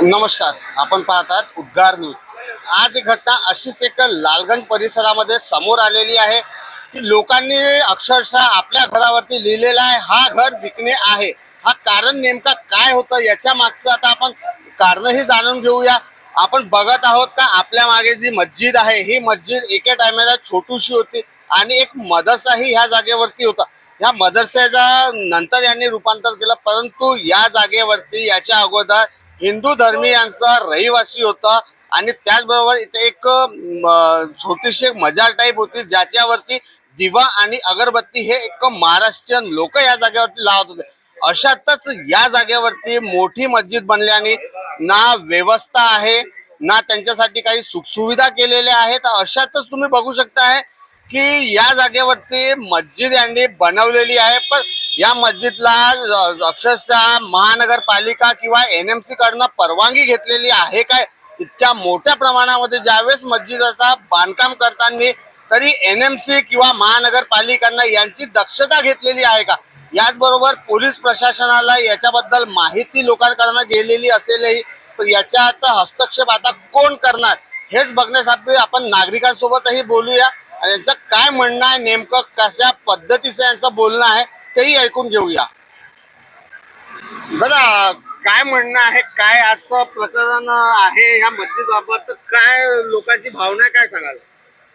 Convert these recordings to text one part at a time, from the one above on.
नमस्कार, आपण पाहतात उद्गार न्यूज। आज एक घटना अशीच एक लालगंज परिसरामध्ये समोर आलेली आहे की लोकांनी अक्षरशः आपल्या घरावरती लिहिलेला आहे हा घर विकणे आहे। हा कारण नेमका काय होतं याच्या मागचं आता आपण कारणही जाणून घेऊया। आपण बघत आहोत का आपल्या मागे जी मस्जिद आहे ही मस्जिद एके टायमाला छोटीशी होती आणि एक मदरसाही ह्या जागेवरती होता। या मदरसाचा नंतर यांनी रूपांतर केलं, परंतु या जागेवरती याच्या अगोदर हिंदू धर्मीयांचा रहिवासी होता आणि त्याचबरोबर इथे एक छोटीशी मजार टाईप होती ज्याच्यावरती दिवा आणि अगरबत्ती हे एक महाराष्ट्रीयन लोक या जागेवरती लावत होते। अशातच या जागेवरती मोठी मस्जिद बनल्याने ना व्यवस्था आहे ना त्यांच्यासाठी काही सुखसुविधा केलेल्या आहेत। अशातच तुम्ही बघू शकता की या जागेवरती मस्जिद यांनी बनवलेली आहे, पण या मस्जिदला अक्षरशः महानगरपालिका किंवा NMC कडनं परवानगी घेतलेली आहे काय? इतक्या मोठ्या प्रमाणामध्ये ज्यावेळेस मस्जिदाचा बांधकाम करताना तरी NMC किंवा महानगरपालिकांना यांची दक्षता घेतलेली आहे का? याचबरोबर पोलीस प्रशासनाला याच्याबद्दल माहिती लोकांकडून गेलेली असेलही, पण याच्यात हस्तक्षेप आता कोण करणार हेच बघण्यासाठी आपण नागरिकांसोबतही बोलूया। यांचं काय म्हणणं आहे, नेमकं कशा पद्धतीचं यांचं बोलणं आहे तेही ऐकून घेऊया। दादा, काय म्हणणं आहे, काय आजचं प्रकरण आहे या मस्जिद बाबत, काय लोकांची भावना काय सांगाल?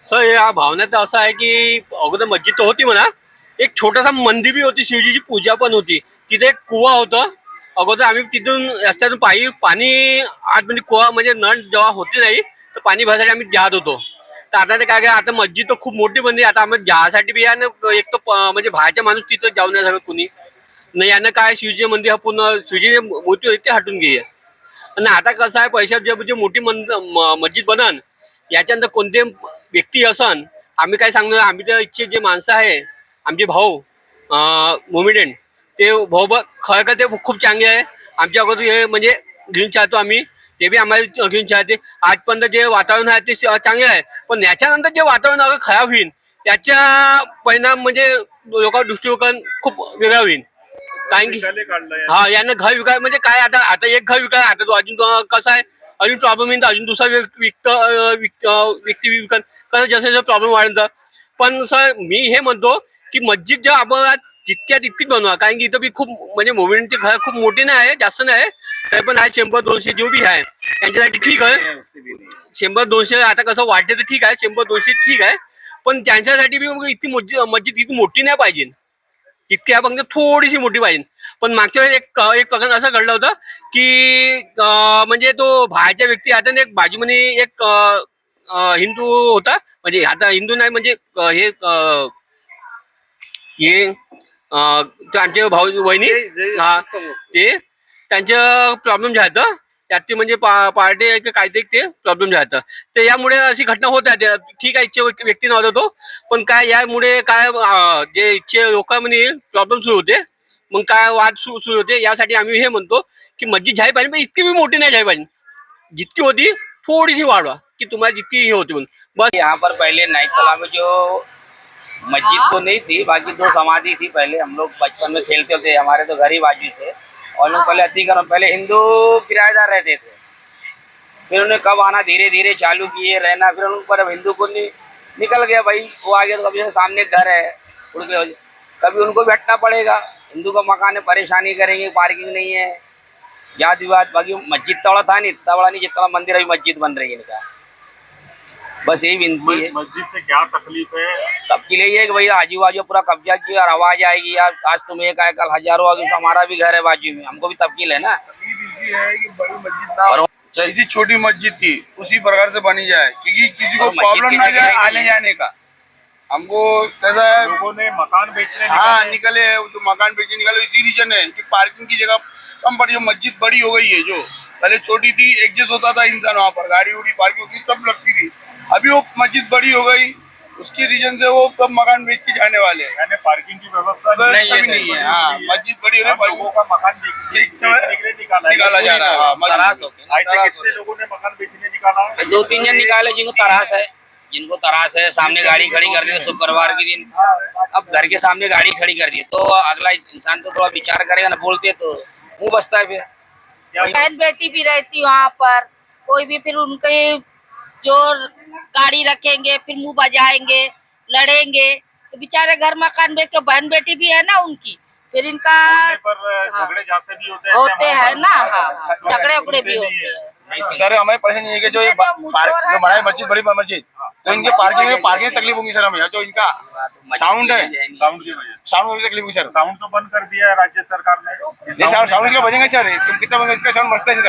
सर या भावनेत असं आहे की अगोदर मस्जिद तर होती म्हणा, एक छोटासा मंदिर बी होती, शिवजीची पूजा पण होती, तिथे एक कुवा होता अगोदर। आम्ही तिथून रस्त्यातून पाणी आत म्हणजे कुवा म्हणजे नळ जेव्हा होती नाही तर पाणी भरायसाठी आम्ही जात होतो। तर आता ते काय आता मस्जिद तर खूप मोठी बनली, आता आम्ही जासाठी बी आहे एक तर म्हणजे बाहेरचा माणूस तिथं जाऊ नाही शकत कुणी नाही। यानं काय शिवजी मंदिर हा पूर्ण शिवजी मूर्ती होती ते हटून गेली आणि आता कसं आहे पैशात जे मोठी मस्जिद बनन याच्यानंतर कोणते व्यक्ती असन आम्ही काय सांगणार, आम्ही तर इच्छे जे माणसं आहे आमचे भाऊ मोमिडेंट ते भाऊ खरं का ते खूप चांगले आहे। आमच्या अगोदर हे म्हणजे घेऊन चाहतो आम्ही, ते बी आम्हाला घेऊन चाहते। आजपर्यंत जे वातावरण आहे ते चांगले आहे, पण याच्यानंतर जे वातावरण अगर खराब होईल त्याच्या परिणाम म्हणजे लोकांवर दृष्टिकोन खूप वेगळा होईल। कारण की हा यानं घर विकाय म्हणजे काय, आता एक घर विकाय, आता तो अजून कसं आहे अजून प्रॉब्लेम येईल, अजून दुसरा व्यक्ती विकन कसं जसं प्रॉब्लेम वाढतं। पण सर मी हे म्हणतो की मस्जिद जेव्हा आपण तितकीच बनवा, कारण की इथं बी खूप म्हणजे मोमेंटचे घर खूप मोठे नाही आहे, जास्त नाही आहे, तरी पण आहे 100-200 जो बी आहे त्यांच्यासाठी ठीक आहे। 100-200 आता कसं वाढते तर ठीक आहे, 100-200 ठीक आहे, पण त्यांच्यासाठी बी इतकी मस्जिद इतकी मोठी नाही पाहिजे, तितकी आहे फक्त थोडीशी मोठी पाहिजे। पण मागच्या वेळेस एक प्रकरण असं घडलं होतं की म्हणजे तो बाहेरच्या व्यक्ती आता एक बाजूमध्ये एक हिंदू होता, म्हणजे आता हिंदू नाही म्हणजे हे त्यांचे भाऊ वहिनी हा ते त्यांचं प्रॉब्लेम झालं त्यात, ते म्हणजे पार्टी काहीतरी ते प्रॉब्लेम झालं, तर यामुळे अशी घटना होत आहे। ठीक आहे इच्छे व्यक्ती नव्हता तो, पण काय यामुळे काय जे इच्छे लोकांमध्ये प्रॉब्लेम सुरू होते, मग काय वाद सुरू होते। यासाठी आम्ही हे म्हणतो की मस्जिद झाली पाहिजे, पण इतकी भी मोठी नाही झाली पाहिजे, जितकी होती थोड़ी सी वाढवा कि तुम्हारी जितनी ही होती बस। यहाँ पर पहले नाइट कला में जो मस्जिद तो नहीं थी, बाकी 2 समाधि थी। पहले हम लोग बचपन में खेलते थे, हमारे तो घर ही बाजू से, और लोग पहले अतिक्रमण, पहले हिंदू किराएदार रहते थे, फिर उन्हें कब आना धीरे धीरे चालू किए रहना, फिर उन पर हिंदू को निकल गया भाई, वो आ गया तो कभी सामने घर है उड़ के, कभी उनको भी हटना पड़ेगा। हिंदू का मकान है, परेशानी करेंगे, पार्किंग नहीं है, जात विवाद। बाकी मस्जिद तोड़ा था नहीं, इतना बड़ा नहीं जितना मंदिर अभी मस्जिद बन रही है इनका। बस यही विनती है। मस्जिद से क्या तकलीफ है? तब के लिए कि भैया आजू बाजू पूरा कब्जा किया और आवाज आएगी यार, आज तुम एक आए कल हजारों आगे, तो हमारा भी घर है बाजू में, हमको भी तब्कील है ना। तकलीफ है कि बड़ी मस्जिद ना, जैसी छोटी मस्जिद थी उसी प्रकार से बनी जाए, क्योंकि किसी को प्रॉब्लम ना जाए आने जाने का। हमको कैसा है, लोगों ने मकान बेचने निकले, जो मकान बेचने निकले इसी रीजन है कि पार्किंग की जगह कम पड़ी, जो मस्जिद बड़ी हो गई है, जो पहले छोटी थी एडजस्ट होता था इंसान, वहाँ पर गाड़ी उड़ी पार्किंग की सब लगती थी, अभी वो मस्जिद बड़ी हो गई, उसकी रीजन से वो कब मकान बेच के जाने वाले हैं। यानी पार्किंग की व्यवस्था नहीं है। हाँ, मस्जिद बड़ी हो रही, लोगों का मकान निकाला जा रहा है। कितने लोगों ने मकान बेचने निकाला है? 2-3 जन निकाले जिनको तरास है, सामने गाड़ी खड़ी कर दी शुक्रवार के दिन, अब घर के सामने गाड़ी खड़ी कर दी, तो अगला इंसान तो थोड़ा विचार करेगा ना, बोलते तो मुंह बसता है फिर। बहन बेटी भी रहती वहाँ पर, कोई भी फिर उनके जो गाड़ी रखेंगे फिर मुंह बजाएंगे, लड़ेंगे, तो बेचारे घर मकान बेच के बहन बेटी भी है ना उनकी, फिर इनका झगड़े झांसे भी होते हैं ना। हाँ, झगड़े उगड़े भी होते हैं। सर हमें परेशानी है कि जो ये जो बड़ा मस्जिद बड़ी मस्जिद तो इनके पार्किंग तकलीफ होगी सर हमें। जो इनका साउंड है साउंड की वजह से साउंड की तकलीफ होगी सर। साउंड तो बंद कर दिया है राज्य सरकार ने। नहीं साउंड इसका बजेगा सर, तुम कितना बजेगा इसका साउंड बजता है सर,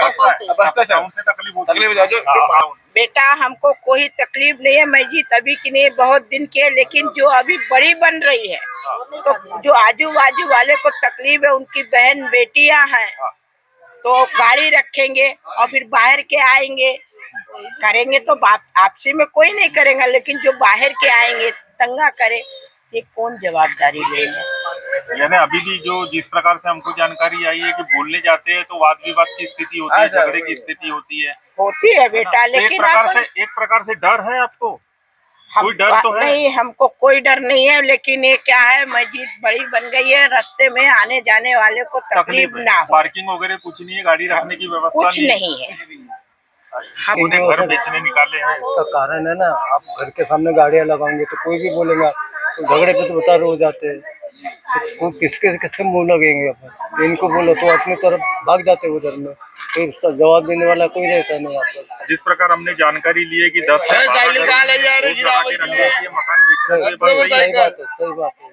बजता है सर। साउंड से तकलीफ होती तकलीफ हो जो बेटा हमको कोई तकलीफ नहीं है, मस्जिद अभी की नहीं बहुत दिन की है, लेकिन जो अभी बड़ी बन रही है तो जो आजू बाजू वाले को तकलीफ है, उनकी बहन बेटियां हैं तो गाड़ी रखेंगे और फिर बाहर के आएंगे करेंगे तो आपसी में कोई नहीं करेगा, लेकिन जो बाहर के आएंगे दंगा करे ये कौन जवाबदारी लेगा। यानी अभी भी जो जिस प्रकार से हमको जानकारी आई है कि बोलने जाते हैं तो वाद विवाद की स्थिति होती है, झगड़े की स्थिति होती है बेटा। लेकिन एक प्रकार से डर है आपको? कोई डर तो है नहीं, हमको कोई डर नहीं है, लेकिन ये क्या है मस्जिद बड़ी बन गई है, रास्ते में आने जाने वाले को तकलीफ ना हो। पार्किंग वगैरह कुछ नहीं है, गाड़ी रखने की व्यवस्था कुछ नहीं है। हम घर बेचने निकाले हैं। इसका कारण है ना, आप घर के सामने गाड़ियां लगाओगे तो कोई भी बोलेगा, तो झगड़े पे तो बता हो जाते हैं, तो किसके किसके मुंह लगेंगे अपन। इनको बोलो तो अपनी तरफ भाग जाते उधर में, कोई जवाब देने वाला कोई रहता नहीं यहाँ पर। जिस प्रकार हमने जानकारी ली है कि 10 से 12 मकान बेचने सही बात है, सही बात है।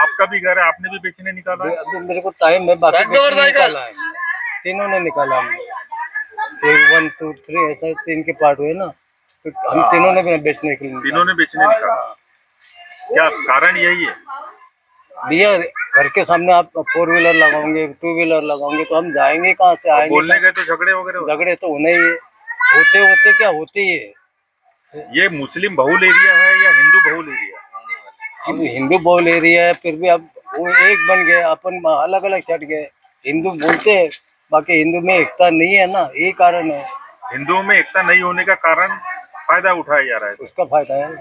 आपका भी घर है, आपने भी बेचने निकाला है? अभी मेरे को टाइम है, बाकी बेचने निकाला है, तीनों ने निकाला हमने, 1 2 3 ऐसा 3 के पार्ट हुए ना, तो हम तीनों ने बेचने के लिए तीनों ने बेचने निकाला। क्या कारण यही है भैया? घर के सामने आप 4 व्हीलर लगाओगे, 2 व्हीलर लगाओगे तो हम जाएंगे कहाँ से, आएंगे? बोलने गए तो झगड़े वगैरह झगड़े तो होने ही है, होते क्या होते ही है। ये मुस्लिम बहुल एरिया है या हिंदू बहुल एरिया? अब हिंदू बहुल एरिया है, फिर भी अब वो एक बन गए, अपन अलग अलग छट गए। हिंदू बोलते हैं, बाकी हिंदू में एकता नहीं है ना, यही कारण है। हिंदुओं में एकता नहीं होने का कारण फायदा उठाया जा रहा है, उसका फायदा है।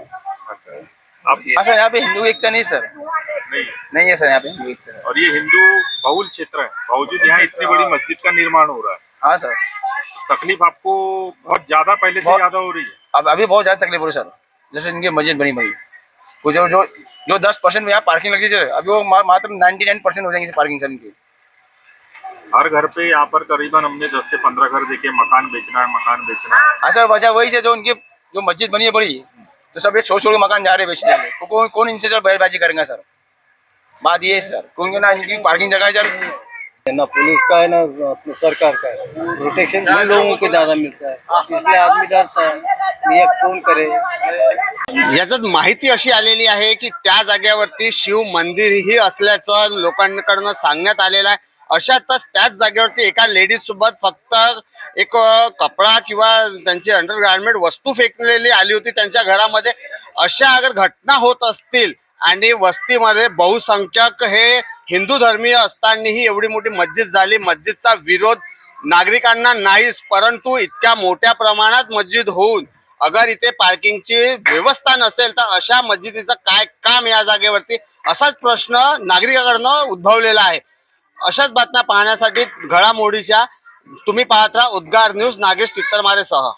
अच्छा, आप सर यहाँ पे हिंदू एकता नहीं सर, नहीं है सर यहाँ पे हिंदू एकता। और ये हिंदू बहुल क्षेत्र है, बावजूद यहाँ इतनी बड़ी मस्जिद का निर्माण हो रहा है। हाँ सर, तकलीफ आपको बहुत ज्यादा पहले से ज्यादा हो रही है? अब अभी बहुत ज्यादा तकलीफ हो रही है सर। जैसे इनकी मस्जिद बनी वो जो 10% में यहाँ पार्किंग लगी सर, अभी वो मात्र 99% हो जाएंगे पार्किंग सर इनकी। हर घर पे यहाँ पर करीबन हमने 10 से 15 घर देखे, मकान बेचना है, मकान बेचना है। हाँ सर, वजह वही से जो उनकी जो मस्जिद बनी है बड़ी, तो सब ये छोटे मकान जा रहे हैं बेचने में, तो कौन इनसे सर बहसबाजी करेंगे सर? बात ये है सर, क्योंकि ना इनकी पार्किंग जगह सर ना पुलिस का है ना अपने सरकार का है, प्रोटेक्शन इन लोगों को ज्यादा मिलता है, इसलिए आदमी डरता है, ये कौन करे। याच्यात माहिती अशी आलेली आहे की त्या जागेवरती शिव मंदिरही असल्याचं लोकांकडनं सांगण्यात आलेलं आहे। अशातच त्याच जागेवरती एका लेडीज सोबत फक्त एक कपडा किंवा त्यांची अंडरगार्मेंट वस्तू फेकलेली आली होती त्यांच्या घरामध्ये। अशा अगर घटना होत असतील आणि वस्तीमध्ये बहुसंख्यक हे हिंदू धर्मीय असतानाही एवढी मोठी मस्जिद झाली, मस्जिदचा विरोध नागरिकांना नाहीच, परंतु इतक्या मोठ्या प्रमाणात मस्जिद होऊन अगर इथे पार्किंगची व्यवस्था नसेल तर अशा मस्जिदीचं काय काम या जागेवरती, असाच प्रश्न नागरिकांकडनं उद्भवलेला आहे। अशाच बातम्या पाहण्यासाठी घडामोडीच्या तुम्ही पाहत राहा उद्गार न्यूज, नागेश तित्तरमारेसह।